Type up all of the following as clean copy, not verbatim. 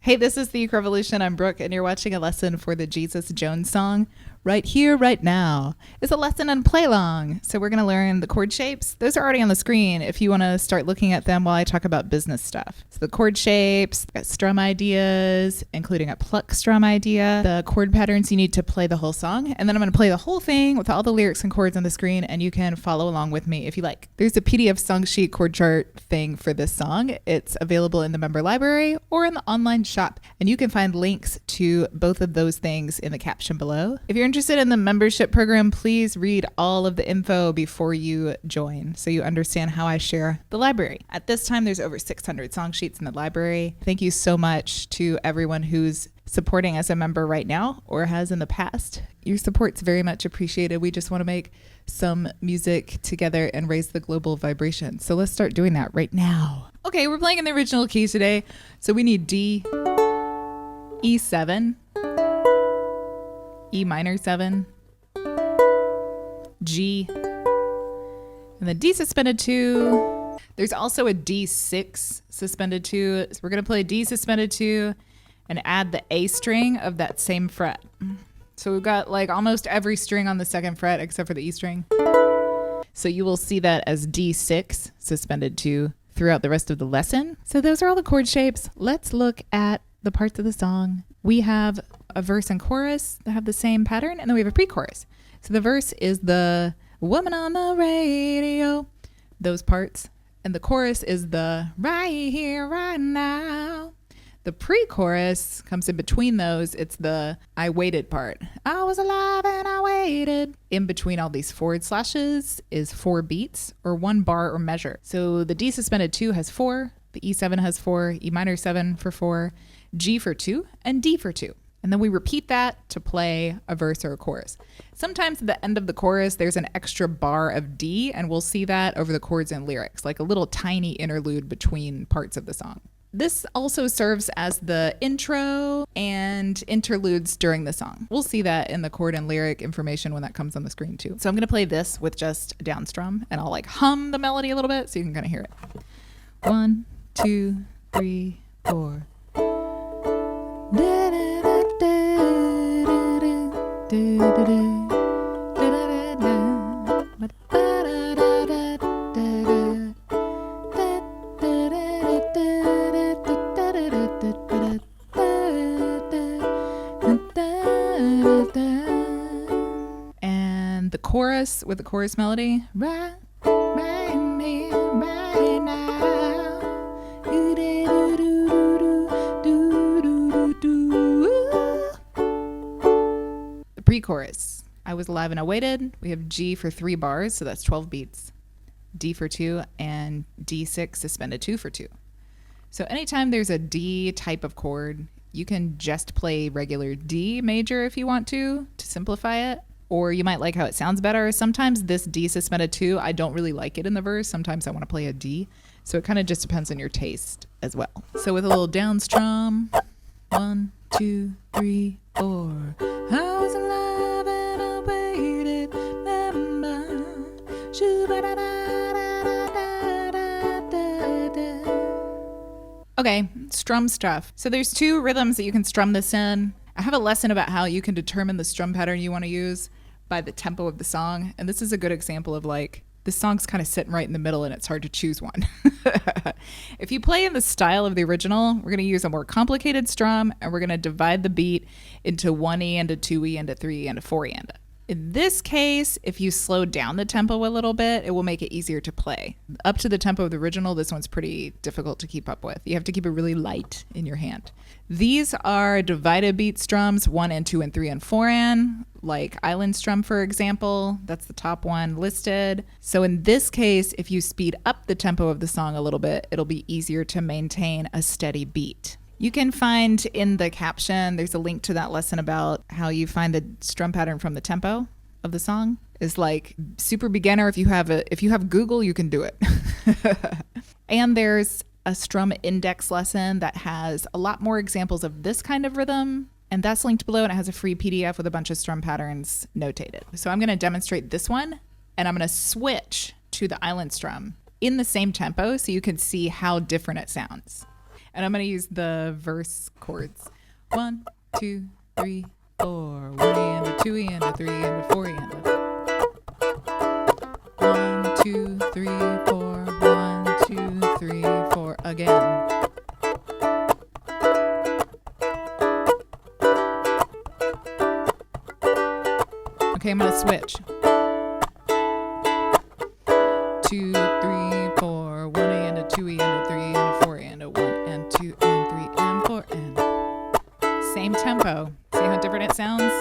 Hey, this is the Uke Revolution. I'm Brooke, and you're watching a lesson for the Jesus Jones song, Right Here, Right Now. It's a lesson on play along. So we're going to learn the chord shapes. Those are already on the screen if you want to start looking at them while I talk about business stuff. So the chord shapes, got strum ideas, including a pluck strum idea, the chord patterns you need to play the whole song. And then I'm going to play the whole thing with all the lyrics and chords on the screen, and you can follow along with me if you like. There's a PDF song sheet chord chart thing for this song. It's available in the member library or in the online shop, and you can find links to both of those things in the caption below. If you're interested in the membership program, please read all of the info before you join so you understand how I share the library. At this time, there's over 600 song sheets in the library. Thank you so much to everyone who's supporting as a member right now or has in the past. Your support's very much appreciated. We just want to make some music together and raise the global vibration. So let's start doing that right now. Okay, we're playing in the original key today. So we need D, E7, E minor 7, G, and then D suspended 2. There's also a D6 suspended 2. So we're going to play D suspended 2 and add the A string of that same fret. So we've got like almost every string on the second fret except for the E string. So you will see that as D6 suspended 2 throughout the rest of the lesson. So those are all the chord shapes. Let's look at the parts of the song. We have a verse and chorus that have the same pattern, and then we have a pre-chorus. So the verse is the woman on the radio, those parts, and the chorus is the right here, right now. The pre-chorus comes in between those. It's the I waited part. I was alive and I waited. In between all these forward slashes is 4 beats or 1 bar or measure. So the D suspended 2 has 4, the E7 has 4, E minor 7 for 4, G for 2, and D for 2. And then we repeat that to play a verse or a chorus. Sometimes at the end of the chorus, there's an extra bar of D, and we'll see that over the chords and lyrics, like a little tiny interlude between parts of the song. This also serves as the intro and interludes during the song. We'll see that in the chord and lyric information when that comes on the screen too. So I'm going to play this with just a down strum, and I'll like hum the melody a little bit so you can kind of hear it. 1, 2, 3, 4. And the chorus with the chorus melody. Right here, right now. The pre-chorus. I was alive and I waited. We have G for 3 bars, so that's 12 beats. D for 2 and D6 suspended 2 for 2. So anytime there's a D type of chord, you can just play regular D major if you want to simplify it. Or you might like how it sounds better. Sometimes this D suspended 2, I don't really like it in the verse. Sometimes I want to play a D. So it kind of just depends on your taste as well. So with a little down strum, 1, 2, 3, 4. I was alive and I waited. Okay, strum stuff. So there's 2 rhythms that you can strum this in. I have a lesson about how you can determine the strum pattern you want to use by the tempo of the song. And this is a good example of like, this song's kind of sitting right in the middle and it's hard to choose one. If you play in the style of the original, we're going to use a more complicated strum, and we're going to divide the beat into 1E and a 2E and a 3E and a 4E and a. In this case, if you slow down the tempo a little bit, it will make it easier to play. Up to the tempo of the original, this one's pretty difficult to keep up with. You have to keep it really light in your hand. These are divided beat strums, 1 and 2 and 3 and 4 and, like island strum, for example. That's the top one listed. So in this case, if you speed up the tempo of the song a little bit, it'll be easier to maintain a steady beat. You can find in the caption, there's a link to that lesson about how you find the strum pattern from the tempo of the song. Is like super beginner. If you have Google, you can do it. And there's a strum index lesson that has a lot more examples of this kind of rhythm, and that's linked below, and it has a free PDF with a bunch of strum patterns notated. So I'm going to demonstrate this one, and I'm going to switch to the island strum in the same tempo so you can see how different it sounds. And I'm going to use the verse chords. 1, 2, 3, 4. 1 and a 2 and a 3 and a 4 and a 1, 2, 3, 4. 1, 2, 3, 4 again. Okay, I'm going to switch. 2, 3, 4. 1 and a 2 and a 3 and a 4 and a 1 and 2 and 3 and 4 and same tempo. See how different it sounds?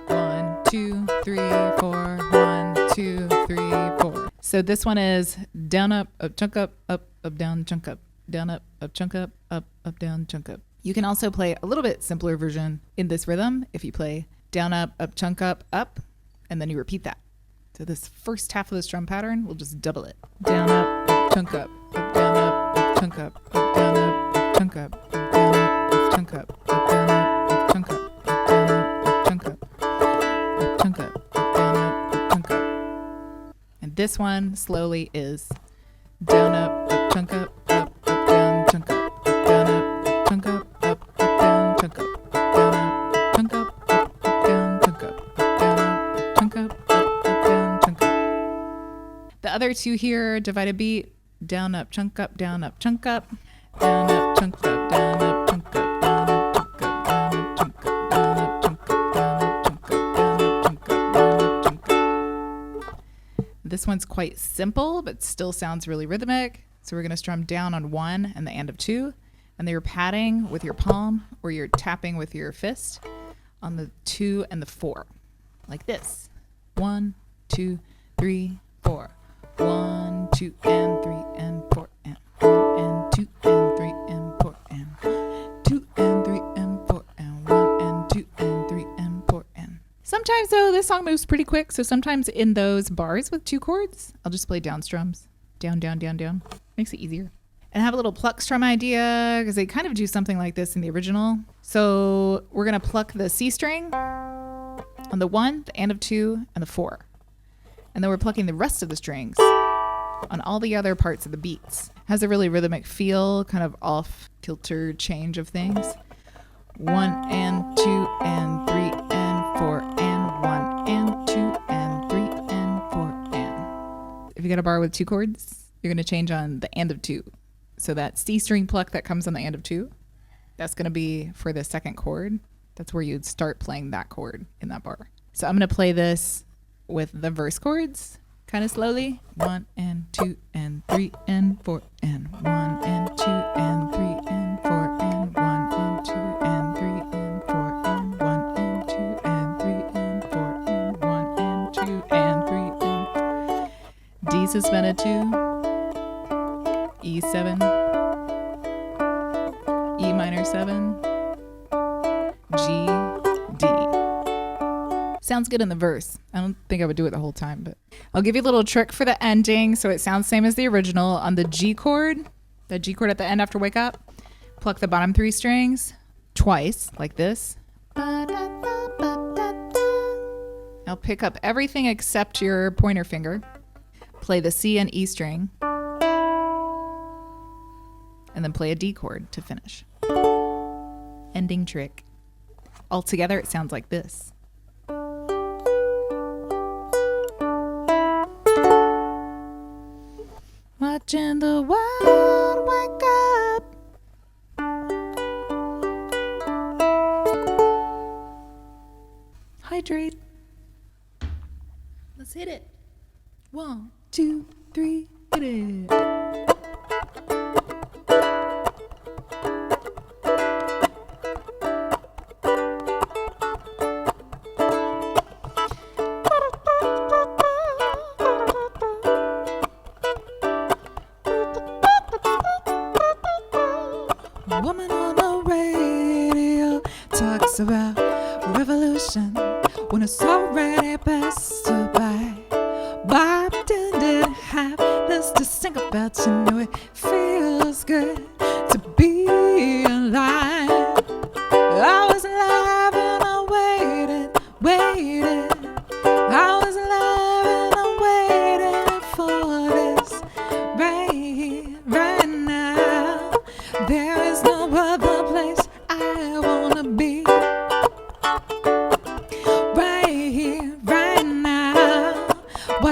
One, 2, 3, 4. 1, 2, 3, 4. So this one is down, up, chunk up, down, chunk up, down, up, chunk up, down, chunk up. You can also play a little bit simpler version in this rhythm if you play down, up, chunk up, and then you repeat that. So this first half of the strum pattern, we'll just double it. Down, up, chunk up, down, up, chunk up, down, up, chunk up, down, up, chunk up, down, up, chunk up, down, up, chunk up, chunk up, down, up, chunk up. And this one slowly is down, up, chunk up, down, chunk up, down, up, chunk up, down, chunk up, down, up, chunk up, down, chunk up, down, up, chunk up, down, chunk up. The other two here, divided beat, down, up, chunk up, down, up, chunk up, down, up, chunk up, down, up, chunk up, down, up, chunk up, down, up, chunk up, down, up, chunk up, down, up, chunk up, down, up, chunk up, down, up, chunk up. This one's quite simple, but still sounds really rhythmic. So we're going to strum down on 1 and the and of 2. And then you're patting with your palm or you're tapping with your fist on the 2 and the 4. Like this. 1, 2, 3, 4. 1, 2, and 3, and 4, and 1, and 2, and 3, and 4, and 2, and 3, and 4, and 1, and 2, and 3, and 4, and. Sometimes, though, this song moves pretty quick. So sometimes in those bars with 2 chords, I'll just play down strums. Down, down, down, down. Makes it easier. And I have a little pluck strum idea because they kind of do something like this in the original. So we're going to pluck the C string on the 1, the and of 2, and the 4. And then we're plucking the rest of the strings on all the other parts of the beats. Has a really rhythmic feel, kind of off kilter change of things. 1 and 2 and 3 and 4 and 1 and 2 and 3 and 4 and. If you got a bar with 2 chords, you're going to change on the and of 2. So that C string pluck that comes on the and of 2, that's going to be for the second chord. That's where you'd start playing that chord in that bar. So I'm going to play this with the verse chords kind of slowly. 1 and 2 and 3 and 4 and 1 and 2 and 3 and 4 and 1 and 2 and 3 and 4 and 1 and 2 and 3 and 4 and 1 and 2 and 3 and D suspended 2, E7, E minor 7, G, D. Sounds good in the verse. I don't think I would do it the whole time, but I'll give you a little trick for the ending so it sounds same as the original. On the G chord, the G chord at the end after wake up, pluck the bottom 3 strings twice, like this. Now pick up everything except your pointer finger. Play the C and E string. And then play a D chord to finish. Ending trick. All together, it sounds like this. Watching the world wake up. Hydrate. Let's hit it. 1, 2, 3, hit it. Woman on the radio talks about revolution when it's already passed by. Bob didn't have this to sing about. You know it feels good to be alive. I was alive and I waited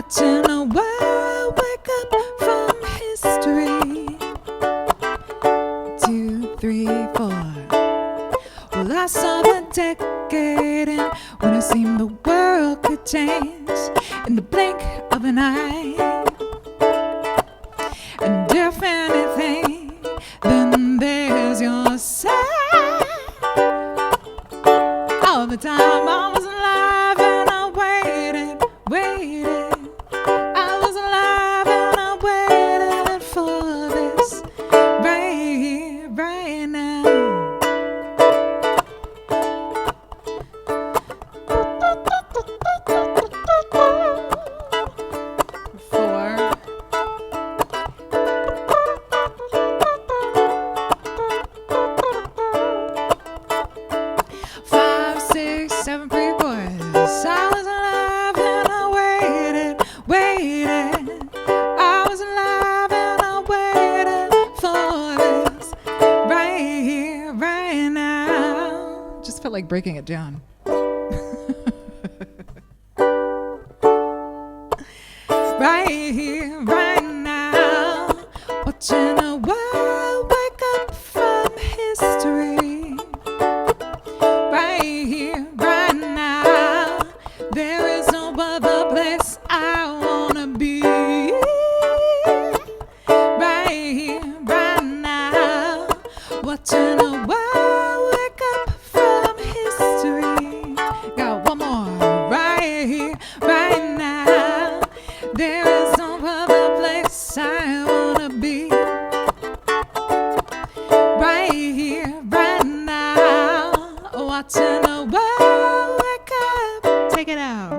watching the world wake up from history. 2, 3, 4. Well, I saw the decade and when it seemed the world could change in the blink of an eye. And if anything, then there's your sign. All the time I was alive and I waited. I was alive and I waited for this right here, right now. Felt like breaking it down. Right here, right now, watching the world wake up from history. Right here, right now, there is no other place I wanna be. Right here, right now, watching the world. Got one more right here, right now. There is no other place I wanna be. Right here, right now, watching the world wake up. Take it out.